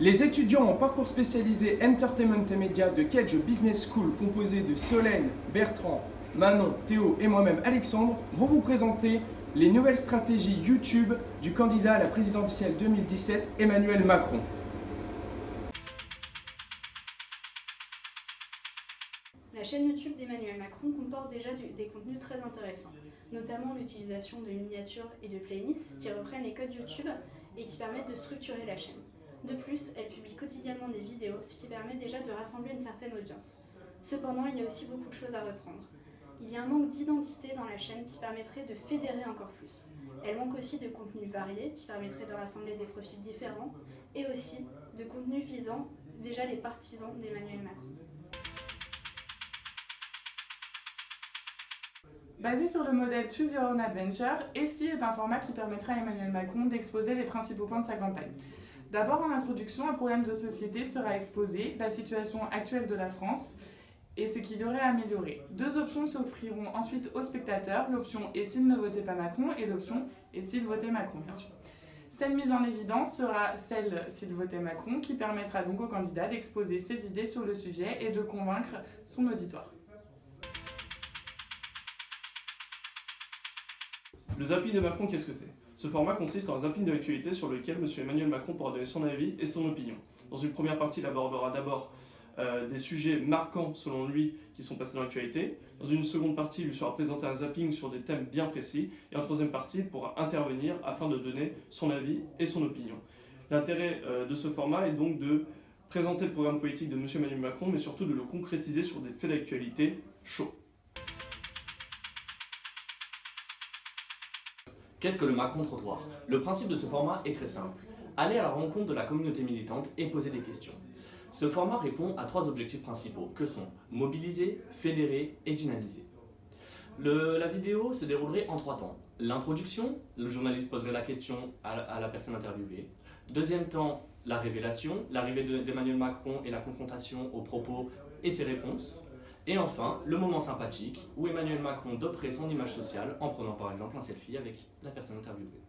Les étudiants en parcours spécialisé Entertainment et Médias de Kedge Business School, composés de Solène, Bertrand, Manon, Théo et moi-même Alexandre, vont vous présenter les nouvelles stratégies YouTube du candidat à la présidentielle 2017, Emmanuel Macron. La chaîne YouTube d'Emmanuel Macron comporte déjà des contenus très intéressants, notamment l'utilisation de miniatures et de playlists qui reprennent les codes YouTube et qui permettent de structurer la chaîne. De plus, elle publie quotidiennement des vidéos, ce qui permet déjà de rassembler une certaine audience. Cependant, il y a aussi beaucoup de choses à reprendre. Il y a un manque d'identité dans la chaîne qui permettrait de fédérer encore plus. Elle manque aussi de contenus variés qui permettraient de rassembler des profils différents et aussi de contenus visant déjà les partisans d'Emmanuel Macron. Basé sur le modèle Choose Your Own Adventure, ESSI est un format qui permettra à Emmanuel Macron d'exposer les principaux points de sa campagne. D'abord, en introduction, un problème de société sera exposé, la situation actuelle de la France et ce qu'il y aurait à améliorer. Deux options s'offriront ensuite aux spectateurs, l'option « Et s'il ne votait pas Macron » et l'option « Et s'il votait Macron », bien sûr. Celle mise en évidence sera celle « S'il votait Macron » qui permettra donc au candidat d'exposer ses idées sur le sujet et de convaincre son auditoire. Le zapping de Macron, qu'est-ce que c'est? Ce format consiste en un zapping de l'actualité sur lequel M. Emmanuel Macron pourra donner son avis et son opinion. Dans une première partie, il abordera d'abord des sujets marquants selon lui qui sont passés dans l'actualité. Dans une seconde partie, il lui sera présenté un zapping sur des thèmes bien précis. Et en troisième partie, il pourra intervenir afin de donner son avis et son opinion. L'intérêt de ce format est donc de présenter le programme politique de M. Emmanuel Macron, mais surtout de le concrétiser sur des faits d'actualité chauds. Qu'est-ce que le Macron Trottoir? Le principe de ce format est très simple. Aller à la rencontre de la communauté militante et poser des questions. Ce format répond à trois objectifs principaux que sont mobiliser, fédérer et dynamiser. La vidéo se déroulerait en trois temps. L'introduction, le journaliste poserait la question à la personne interviewée. Deuxième temps, la révélation, l'arrivée d'Emmanuel Macron et la confrontation aux propos et ses réponses. Et enfin, le moment sympathique où Emmanuel Macron doperait son image sociale en prenant par exemple un selfie avec la personne interviewée.